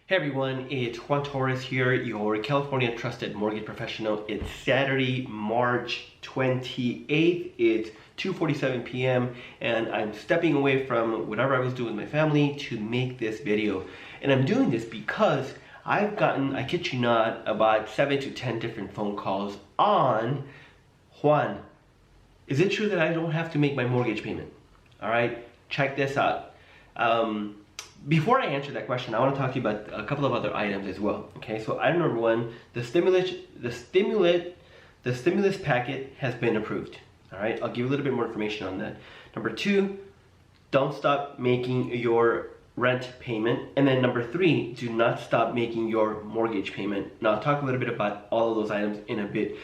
Hey everyone, it's Juan Torres here, your California trusted mortgage professional. It's Saturday, March 28th. It's 2:47 p.m. and I'm stepping away from whatever I was doing with my family to make this video. And I'm doing this because I've gotten, I kid you not, about 7 to 10 different phone calls on, Juan, is it true that I don't have to make my mortgage payment? All right, check this out. Before I answer that question, I want to talk to you about a couple of other items as well. Okay, so item number one, the stimulus packet has been approved. All right, I'll give you a little bit more information on that. Number two, don't stop making your rent payment. And then number three, do not stop making your mortgage payment. Now I'll talk a little bit about all of those items in a bit.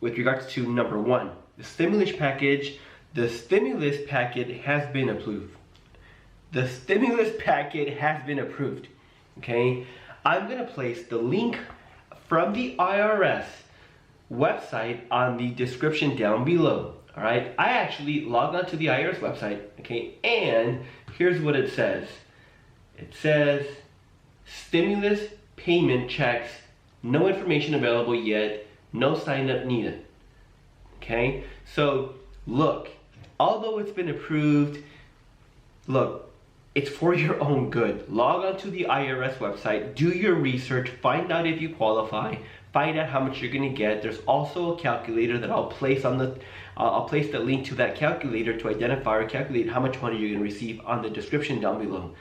With regards to number one, the stimulus package has been approved. The stimulus packet has been approved, okay? I'm gonna place the link from the IRS website on the description down below, all right? I actually logged onto the IRS website, okay? And here's what it says. It says, stimulus payment checks, no information available yet, no sign up needed, okay? So look, although it's been approved, look, it's for your own good. Log on to the IRS website, do your research, find out if you qualify, find out how much you're gonna get. There's also a calculator that I'll place on the, I'll place the link to that calculator to identify or calculate how much money you're gonna receive on the description down below.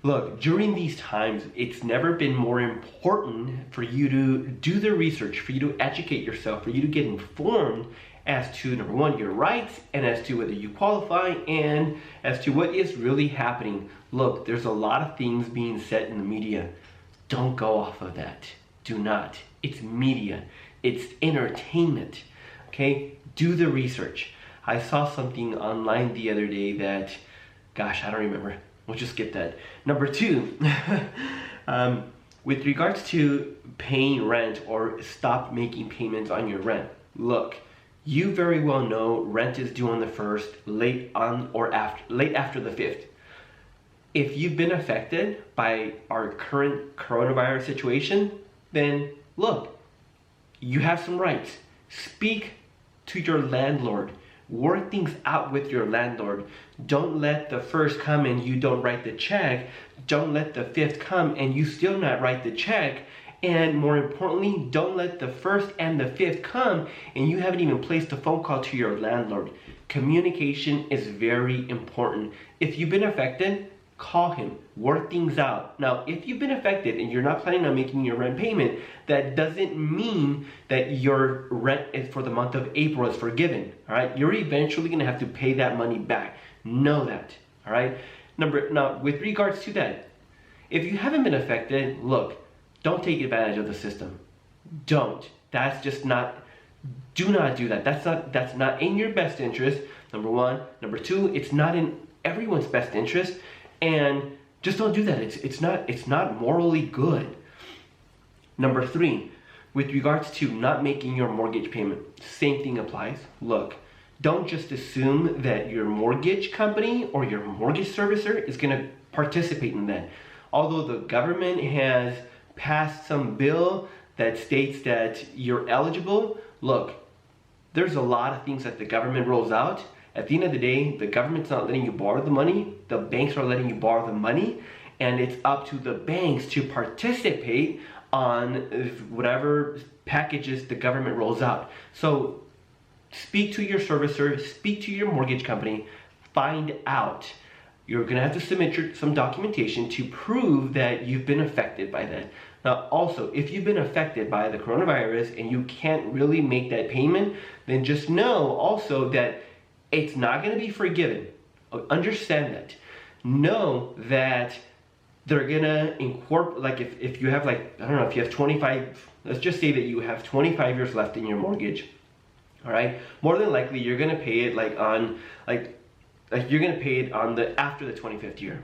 Look, during these times, it's never been more important for you to do the research, for you to educate yourself, for you to get informed as to, number one, your rights, and as to whether you qualify, and as to what is really happening. Look, there's a lot of things being said in the media. Don't go off of that. Do not. It's media. It's entertainment. Okay? Do the research. I saw something online the other day that, gosh, I don't remember. We'll just skip that. Number two, with regards to paying rent or stop making payments on your rent, look, you very well know rent is due on the 1st, late after the 5th. If you've been affected by our current coronavirus situation, then look, you have some rights. Speak to your landlord. Work things out with your landlord. Don't let the 1st come and you don't write the check. Don't let the 5th come and you still not write the check. And more importantly, don't let the 1st and the 5th come and you haven't even placed a phone call to your landlord. Communication is very important. If you've been affected, call him, work things out. Now, if you've been affected and you're not planning on making your rent payment, that doesn't mean that your rent is for the month of April is forgiven, all right? You're eventually gonna have to pay that money back. Know that, all right? Now, with regards to that, if you haven't been affected, look, don't take advantage of the system. Don't. That's just not, do not do that. That's not in your best interest, number one. Number two, it's not in everyone's best interest. And just don't do that. It's not morally good. Number three, with regards to not making your mortgage payment, same thing applies. Look, don't just assume that your mortgage company or your mortgage servicer is gonna participate in that. Although the government has passed some bill that states that you're eligible, look, there's a lot of things that the government rolls out. At the end of the day, the government's not letting you borrow the money, the banks are letting you borrow the money, and it's up to the banks to participate on whatever packages the government rolls out. So speak to your servicer, speak to your mortgage company, find out. You're gonna have to submit some documentation to prove that you've been affected by that. Now also, if you've been affected by the coronavirus and you can't really make that payment, then just know also that it's not gonna be forgiven. Understand that. Know that they're gonna incorporate, like if you have like, I don't know, if you have 25, let's just say that you have 25 years left in your mortgage, all right? More than likely, you're gonna pay it you're gonna pay it on after the 25th year.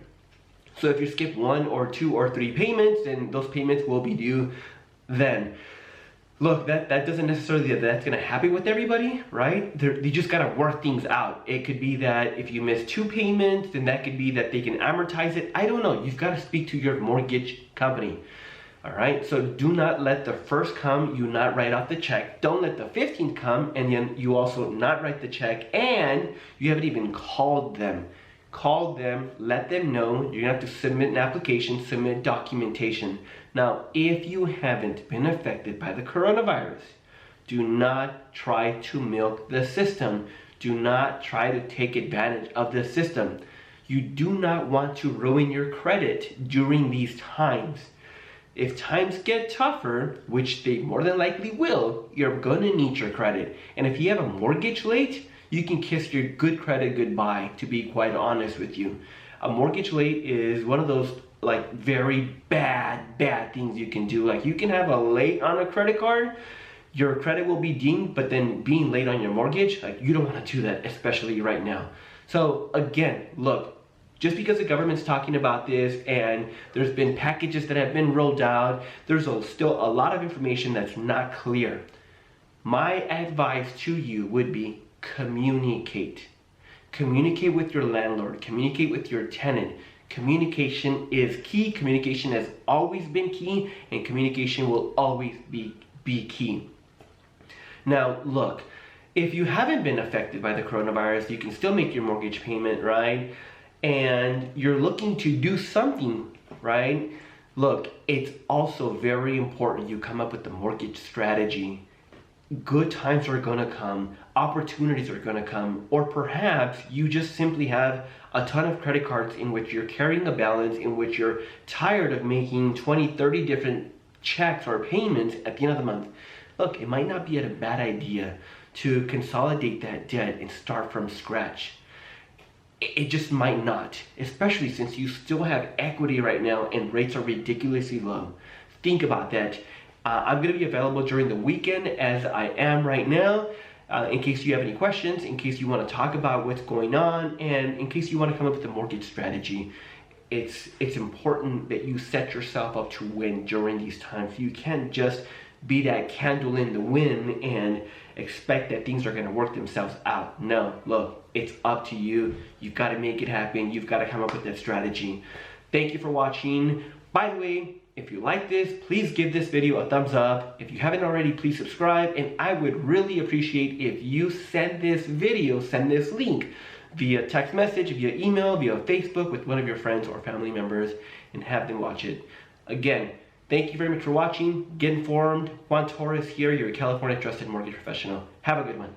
So if you skip 1 or 2 or 3 payments, then those payments will be due then. Look, that doesn't necessarily that's gonna happen with everybody, right? They just gotta work things out. It could be that if you miss 2 payments, then that could be that they can amortize it. I don't know. You've got to speak to your mortgage company. All right, so do not let the first come, you not write off the check. Don't let the 15th come and then you also not write the check, and you haven't even called them. Call them, let them know you're gonna have to submit an application, submit documentation. Now, if you haven't been affected by the coronavirus, do not try to milk the system. Do not try to take advantage of the system. You do not want to ruin your credit during these times. If times get tougher, which they more than likely will, you're gonna need your credit. And if you have a mortgage late, you can kiss your good credit goodbye, to be quite honest with you. A mortgage late is one of those like very bad things you can do. Like you can have a late on a credit card, your credit will be dinged, but then being late on your mortgage, like you don't wanna do that, especially right now. So again, look, just because the government's talking about this and there's been packages that have been rolled out, there's still a lot of information that's not clear. My advice to you would be communicate. Communicate with your landlord, communicate with your tenant. Communication is key. Communication has always been key, and communication will always be key. Now, look, if you haven't been affected by the coronavirus, you can still make your mortgage payment, right? And you're looking to do something, right? Look, it's also very important you come up with the mortgage strategy. Good times are gonna come, opportunities are gonna come, or perhaps you just simply have a ton of credit cards in which you're carrying a balance, in which you're tired of making 20, 30 different checks or payments at the end of the month. Look, it might not be a bad idea to consolidate that debt and start from scratch. It just might not, especially since you still have equity right now and rates are ridiculously low. Think about that. I'm going to be available during the weekend as I am right now, in case you have any questions, in case you want to talk about what's going on, and in case you want to come up with a mortgage strategy. It's important that you set yourself up to win during these times. You can't just be that candle in the wind and expect that things are going to work themselves out. No, look, it's up to you. You've got to make it happen. You've got to come up with that strategy. Thank you for watching. By the way, if you like this, please give this video a thumbs up. If you haven't already, please subscribe. And I would really appreciate if you send this link via text message, via email, via Facebook with one of your friends or family members and have them watch it. Again, thank you very much for watching. Get informed. Juan Torres here, your California Trusted Mortgage Professional. Have a good one.